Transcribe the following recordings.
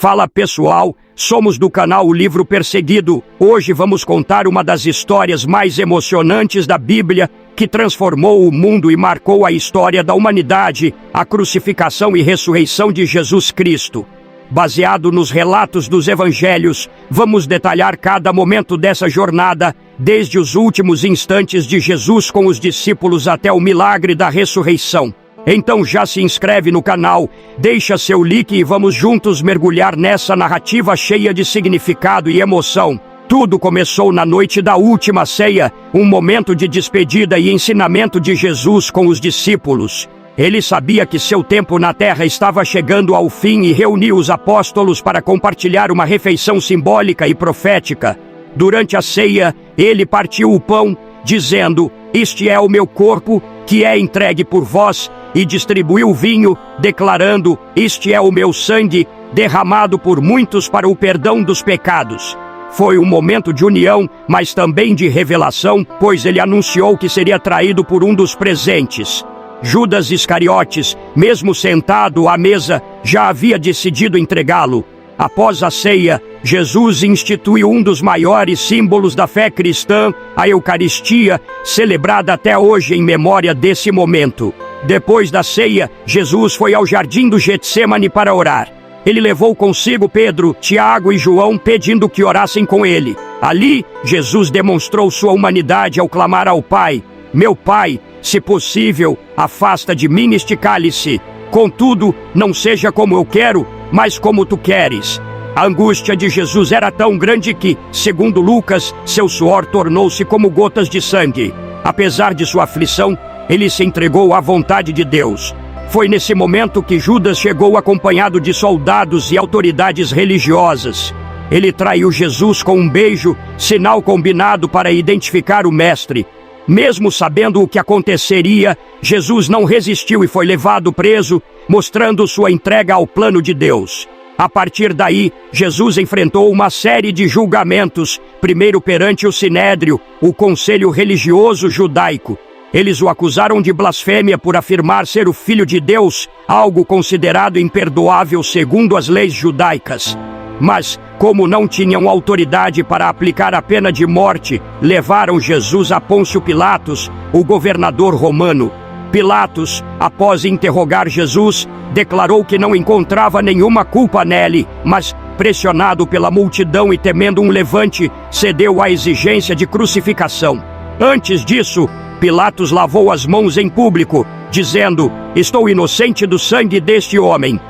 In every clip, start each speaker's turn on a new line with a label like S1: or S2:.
S1: Fala pessoal, somos do canal O Livro Perseguido. Hoje vamos contar uma das histórias mais emocionantes da Bíblia que transformou o mundo e marcou a história da humanidade, a crucificação e ressurreição de Jesus Cristo. Baseado nos relatos dos evangelhos, vamos detalhar cada momento dessa jornada, desde os últimos instantes de Jesus com os discípulos até o milagre da ressurreição. Então já se inscreve no canal, deixa seu like e vamos juntos mergulhar nessa narrativa cheia de significado e emoção. Tudo começou na noite da última ceia, um momento de despedida e ensinamento de Jesus com os discípulos. Ele sabia que seu tempo na terra estava chegando ao fim e reuniu os apóstolos para compartilhar uma refeição simbólica e profética. Durante a ceia, ele partiu o pão, dizendo: "Este é o meu corpo, que é entregue por vós", e distribuiu o vinho, declarando: "Este é o meu sangue, derramado por muitos para o perdão dos pecados". Foi um momento de união, mas também de revelação, pois ele anunciou que seria traído por um dos presentes. Judas Iscariotes, mesmo sentado à mesa, já havia decidido entregá-lo. Após a ceia, Jesus instituiu um dos maiores símbolos da fé cristã, a Eucaristia, celebrada até hoje em memória desse momento. Depois da ceia, Jesus foi ao jardim do Getsemane para orar. Ele levou consigo Pedro, Tiago e João, pedindo que orassem com ele. Ali, Jesus demonstrou sua humanidade ao clamar ao Pai: "Meu Pai, se possível, afasta de mim este cálice. Contudo, não seja como eu quero, mas como tu queres". A angústia de Jesus era tão grande que, segundo Lucas, seu suor tornou-se como gotas de sangue. Apesar de sua aflição, ele se entregou à vontade de Deus. Foi nesse momento que Judas chegou acompanhado de soldados e autoridades religiosas. Ele traiu Jesus com um beijo, sinal combinado para identificar o mestre. Mesmo sabendo o que aconteceria, Jesus não resistiu e foi levado preso, mostrando sua entrega ao plano de Deus. A partir daí, Jesus enfrentou uma série de julgamentos, primeiro perante o Sinédrio, o conselho religioso judaico. Eles o acusaram de blasfêmia por afirmar ser o Filho de Deus, algo considerado imperdoável segundo as leis judaicas. Mas, como não tinham autoridade para aplicar a pena de morte, levaram Jesus a Pôncio Pilatos, o governador romano. Pilatos, após interrogar Jesus, declarou que não encontrava nenhuma culpa nele, mas, pressionado pela multidão e temendo um levante, cedeu à exigência de crucificação. Antes disso, Pilatos lavou as mãos em público, dizendo: "Estou inocente do sangue deste homem".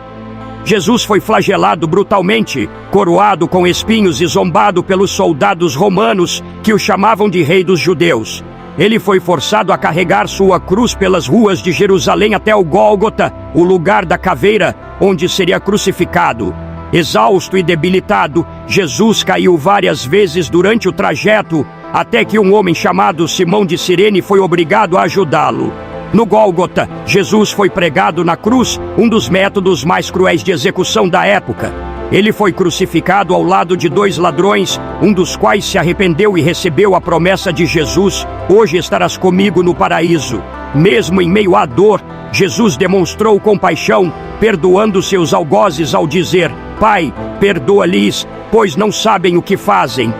S1: Jesus foi flagelado brutalmente, coroado com espinhos e zombado pelos soldados romanos que o chamavam de Rei dos Judeus. Ele foi forçado a carregar sua cruz pelas ruas de Jerusalém até o Gólgota, o lugar da caveira, onde seria crucificado. Exausto e debilitado, Jesus caiu várias vezes durante o trajeto, até que um homem chamado Simão de Cirene foi obrigado a ajudá-lo. No Gólgota, Jesus foi pregado na cruz, um dos métodos mais cruéis de execução da época. Ele foi crucificado ao lado de dois ladrões, um dos quais se arrependeu e recebeu a promessa de Jesus: "Hoje estarás comigo no paraíso". Mesmo em meio à dor, Jesus demonstrou compaixão, perdoando seus algozes ao dizer: "Pai, perdoa-lhes, pois não sabem o que fazem".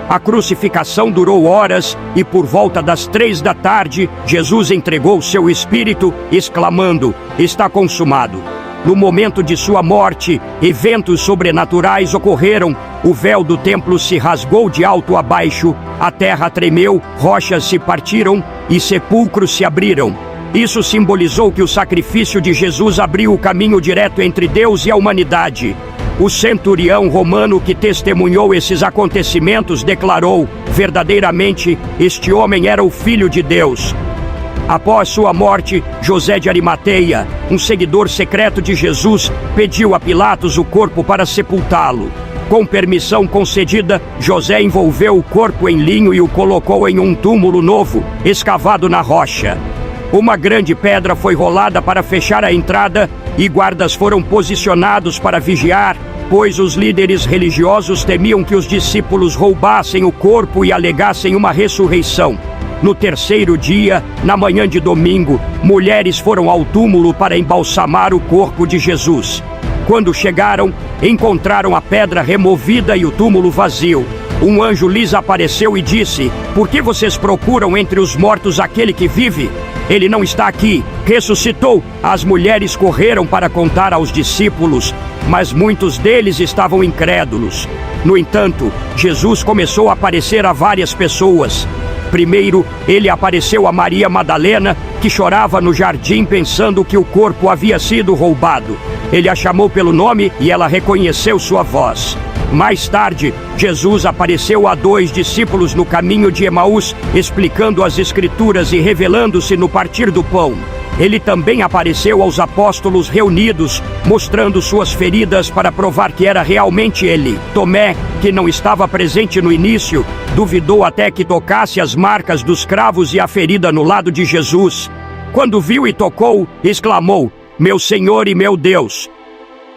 S1: A crucificação durou horas e por volta das 3 da tarde, Jesus entregou seu espírito, exclamando: "Está consumado". No momento de sua morte, eventos sobrenaturais ocorreram. O véu do templo se rasgou de alto a baixo, a terra tremeu, rochas se partiram e sepulcros se abriram. Isso simbolizou que o sacrifício de Jesus abriu o caminho direto entre Deus e a humanidade. O centurião romano que testemunhou esses acontecimentos declarou: "Verdadeiramente, este homem era o Filho de Deus". Após sua morte, José de Arimateia, um seguidor secreto de Jesus, pediu a Pilatos o corpo para sepultá-lo. Com permissão concedida, José envolveu o corpo em linho e o colocou em um túmulo novo, escavado na rocha. Uma grande pedra foi rolada para fechar a entrada e guardas foram posicionados para vigiar, pois os líderes religiosos temiam que os discípulos roubassem o corpo e alegassem uma ressurreição. No terceiro dia, na manhã de domingo, mulheres foram ao túmulo para embalsamar o corpo de Jesus. Quando chegaram, encontraram a pedra removida e o túmulo vazio. Um anjo lhes apareceu e disse: "Por que vocês procuram entre os mortos aquele que vive? Ele não está aqui, ressuscitou." As mulheres correram para contar aos discípulos, mas muitos deles estavam incrédulos. No entanto, Jesus começou a aparecer a várias pessoas. Primeiro, ele apareceu a Maria Madalena, que chorava no jardim pensando que o corpo havia sido roubado. Ele a chamou pelo nome e ela reconheceu sua voz. Mais tarde, Jesus apareceu a 2 discípulos no caminho de Emaús, explicando as Escrituras e revelando-se no partir do pão. Ele também apareceu aos apóstolos reunidos, mostrando suas feridas para provar que era realmente ele. Tomé, que não estava presente no início, duvidou até que tocasse as marcas dos cravos e a ferida no lado de Jesus. Quando viu e tocou, exclamou: "Meu Senhor e meu Deus!"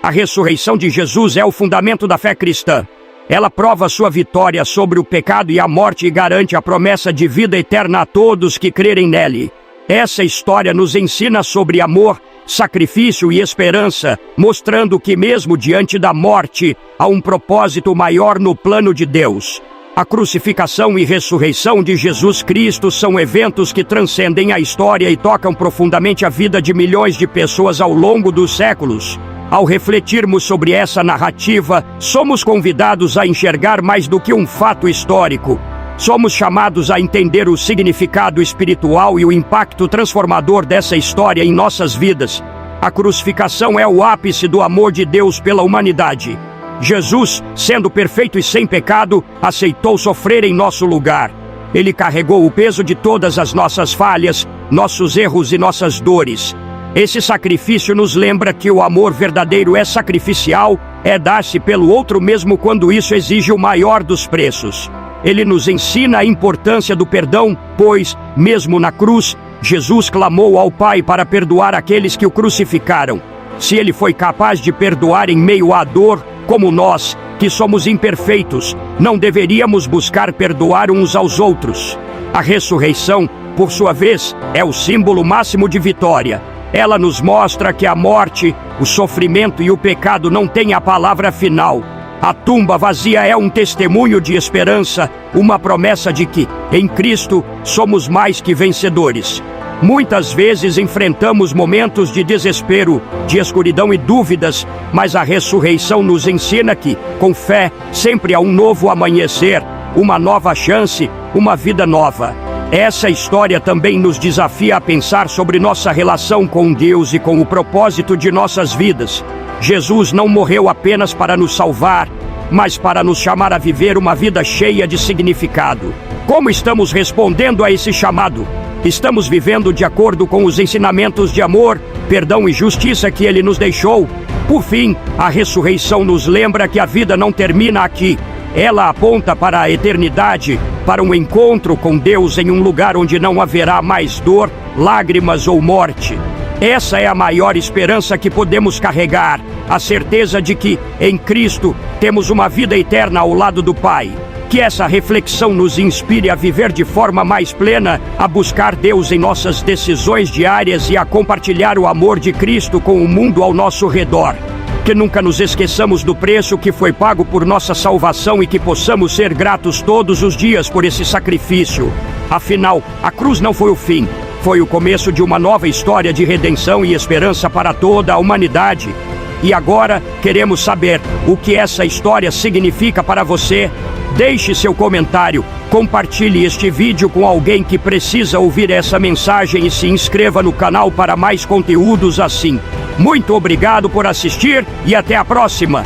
S1: A ressurreição de Jesus é o fundamento da fé cristã. Ela prova sua vitória sobre o pecado e a morte e garante a promessa de vida eterna a todos que crerem nele. Essa história nos ensina sobre amor, sacrifício e esperança, mostrando que mesmo diante da morte, há um propósito maior no plano de Deus. A crucificação e ressurreição de Jesus Cristo são eventos que transcendem a história e tocam profundamente a vida de milhões de pessoas ao longo dos séculos. Ao refletirmos sobre essa narrativa, somos convidados a enxergar mais do que um fato histórico. Somos chamados a entender o significado espiritual e o impacto transformador dessa história em nossas vidas. A crucificação é o ápice do amor de Deus pela humanidade. Jesus, sendo perfeito e sem pecado, aceitou sofrer em nosso lugar. Ele carregou o peso de todas as nossas falhas, nossos erros e nossas dores. Esse sacrifício nos lembra que o amor verdadeiro é sacrificial, é dar-se pelo outro mesmo quando isso exige o maior dos preços. Ele nos ensina a importância do perdão, pois, mesmo na cruz, Jesus clamou ao Pai para perdoar aqueles que o crucificaram. Se ele foi capaz de perdoar em meio à dor, como nós, que somos imperfeitos, não deveríamos buscar perdoar uns aos outros. A ressurreição, por sua vez, é o símbolo máximo de vitória. Ela nos mostra que a morte, o sofrimento e o pecado não têm a palavra final. A tumba vazia é um testemunho de esperança, uma promessa de que, em Cristo, somos mais que vencedores. Muitas vezes enfrentamos momentos de desespero, de escuridão e dúvidas, mas a ressurreição nos ensina que, com fé, sempre há um novo amanhecer, uma nova chance, uma vida nova. Essa história também nos desafia a pensar sobre nossa relação com Deus e com o propósito de nossas vidas. Jesus não morreu apenas para nos salvar, mas para nos chamar a viver uma vida cheia de significado. Como estamos respondendo a esse chamado? Estamos vivendo de acordo com os ensinamentos de amor, perdão e justiça que Ele nos deixou? Por fim, a ressurreição nos lembra que a vida não termina aqui. Ela aponta para a eternidade, para um encontro com Deus em um lugar onde não haverá mais dor, lágrimas ou morte. Essa é a maior esperança que podemos carregar, a certeza de que, em Cristo, temos uma vida eterna ao lado do Pai. Que essa reflexão nos inspire a viver de forma mais plena, a buscar Deus em nossas decisões diárias e a compartilhar o amor de Cristo com o mundo ao nosso redor. Que nunca nos esqueçamos do preço que foi pago por nossa salvação e que possamos ser gratos todos os dias por esse sacrifício. Afinal, a cruz não foi o fim, foi o começo de uma nova história de redenção e esperança para toda a humanidade. E agora, queremos saber o que essa história significa para você. Deixe seu comentário, compartilhe este vídeo com alguém que precisa ouvir essa mensagem e se inscreva no canal para mais conteúdos assim. Muito obrigado por assistir e até a próxima!